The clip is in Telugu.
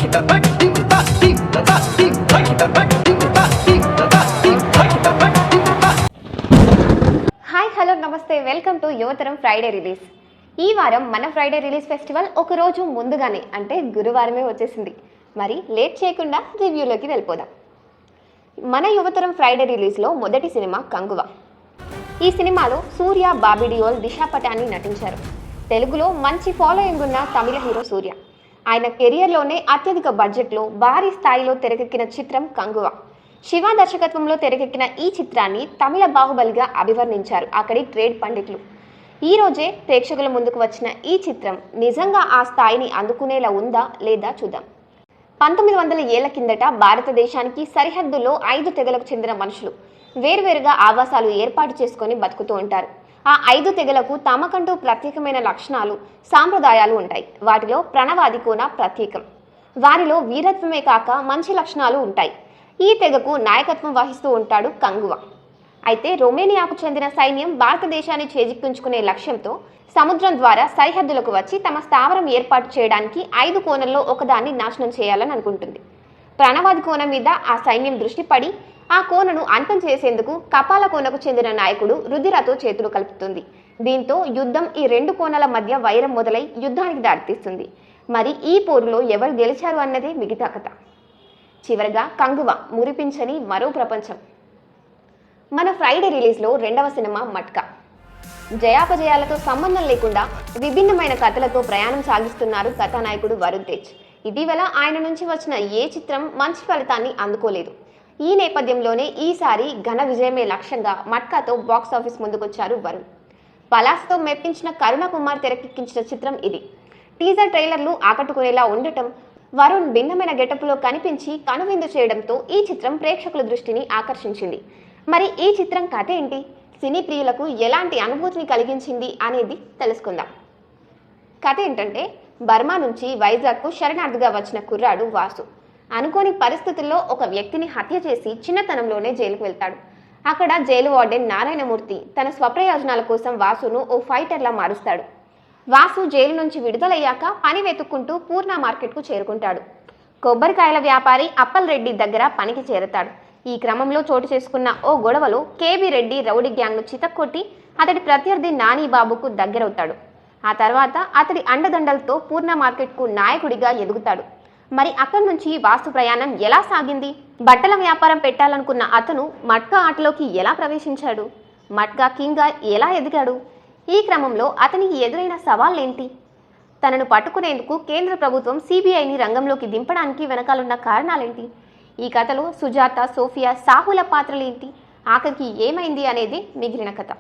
హాయ్ హలో నమస్తే, వెల్కమ్ టు యువతరం ఫ్రైడే రిలీజ్. ఈ వారం మన ఫ్రైడే రిలీజ్ ఫెస్టివల్ ఒక రోజు ముందుగానే అంటే గురువారమే వచ్చేసింది. మరి లేట్ చేయకుండా రివ్యూలోకి వెళ్ళిపోదాం. మన యువతరం ఫ్రైడే రిలీజ్లో మొదటి సినిమా కంగువ. ఈ సినిమాలో సూర్య, బాబీ డియోల్, దిశా పటాని నటించారు. తెలుగులో మంచి ఫాలోయింగ్ ఉన్న తమిళ హీరో సూర్య. ఆయన కెరియర్లోనే అత్యధిక బడ్జెట్లో భారీ స్థాయిలో తెరకెక్కిన చిత్రం కంగువ. శివ దర్శకత్వంలో తెరకెక్కిన ఈ చిత్రాన్ని తమిళ బాహుబలిగా అభివర్ణించారు అక్కడి ట్రేడ్ పండితులు. ఈ రోజే ప్రేక్షకుల ముందుకు వచ్చిన ఈ చిత్రం నిజంగా ఆ స్థాయిని అందుకునేలా ఉందా లేదా చూద్దాం. 1900 ఏళ్ల కిందట భారతదేశానికి సరిహద్దుల్లో 5 తెగలకు చెందిన మనుషులు వేరువేరుగా ఆవాసాలు ఏర్పాటు చేసుకొని బతుకుతూ ఉంటారు. ఆ 5 తెగలకు తమకంటూ ప్రత్యేకమైన లక్షణాలు, సాంప్రదాయాలు ఉంటాయి. వాటిలో ప్రణవాది కోన ప్రత్యేకం. వారిలో వీరత్వమే కాక మంచి లక్షణాలు ఉంటాయి. ఈ తెగకు నాయకత్వం వహిస్తూ ఉంటాడు కంగువ. అయితే రొమేనియాకు చెందిన సైన్యం భారతదేశాన్ని చేజిక్కించుకునే లక్ష్యంతో సముద్రం ద్వారా సరిహద్దులకు వచ్చి తమ స్థావరం ఏర్పాటు చేయడానికి 5 కోణంలో ఒకదాన్ని నాశనం చేయాలని అనుకుంటుంది. ప్రణవాది కోన మీద ఆ సైన్యం దృష్టి పడి ఆ కోనను అంతం చేసేందుకు కపాల కోనకు చెందిన నాయకుడు రుధిరతో చేతులు కలుపుతుంది. దీంతో యుద్ధం ఈ 2 కోణాల మధ్య వైరం మొదలై యుద్ధానికి దారితీస్తుంది. మరి ఈ పోరులో ఎవరు గెలిచారు అన్నదే మిగతా కథ. చివరగా కంగువ మురిపించని మరో ప్రపంచం. మన ఫ్రైడే రిలీజ్లో రెండవ సినిమా మట్కా. జయాపజయాలతో సంబంధం లేకుండా విభిన్నమైన కథలతో ప్రయాణం సాగిస్తున్నారు కథానాయకుడు వరుణ్ తేజ్. ఇటీవల ఆయన నుంచి వచ్చిన ఏ చిత్రం మంచి ఫలితాన్ని అందుకోలేదు. ఈ నేపథ్యంలోనే ఈసారి ఘన విజయమే లక్ష్యంగా మట్కాతో బాక్సాఫీస్ ముందుకొచ్చారు వరుణ్. పలాస్తో మెప్పించిన కరుణ కుమార్ తెరకెక్కించిన చిత్రం ఇది. టీజర్ ట్రైలర్లు ఆకట్టుకునేలా ఉండటం, వరుణ్ భిన్నమైన గెటప్లో కనిపించి కనువిందు చేయడంతో ఈ చిత్రం ప్రేక్షకుల దృష్టిని ఆకర్షించింది. మరి ఈ చిత్రం కథ ఏంటి, సినీ ప్రియులకు ఎలాంటి అనుభూతిని కలిగించింది అనేది తెలుసుకుందాం. కథ ఏంటంటే, బర్మా నుంచి వైజాగ్కు శరణార్థిగా వచ్చిన కుర్రాడు వాసు అనుకోని పరిస్థితుల్లో ఒక వ్యక్తిని హత్య చేసి చిన్నతనంలోనే జైలుకు వెళ్తాడు. అక్కడ జైలు వార్డెన్ నారాయణమూర్తి తన స్వప్రయోజనాల కోసం వాసును ఓ ఫైటర్లా మారుస్తాడు. వాసు జైలు నుంచి విడుదలయ్యాక పని వెతుక్కుంటూ పూర్ణ మార్కెట్కు చేరుకుంటాడు. కొబ్బరికాయల వ్యాపారి అప్పల్ రెడ్డి దగ్గర పనికి చేరతాడు. ఈ క్రమంలో చోటు చేసుకున్న ఓ గొడవలో కేబీ రెడ్డి రౌడీ గ్యాంగ్ను చితక్కొట్టి అతడి ప్రత్యర్థి నానీబాబుకు దగ్గరవుతాడు. ఆ తర్వాత అతడి అండదండలతో పూర్ణ మార్కెట్కు నాయకుడిగా ఎదుగుతాడు. మరి అక్కడి నుంచి వాసు ప్రయాణం ఎలా సాగింది? బట్టల వ్యాపారం పెట్టాలనుకున్న అతను మట్కా ఆటలోకి ఎలా ప్రవేశించాడు? మట్కా కింగ్గా ఎలా ఎదిగాడు? ఈ క్రమంలో అతనికి ఎదురైన సవాళ్ళేంటి? తనను పట్టుకునేందుకు కేంద్ర ప్రభుత్వం సిబిఐని రంగంలోకి దింపడానికి వెనకాలన్న కారణాలేంటి? ఈ కథలో సుజాత, సోఫియా, సాహుల పాత్రలేంటి? ఆఖరికి ఏమైంది అనేది మిగిలిన కథ.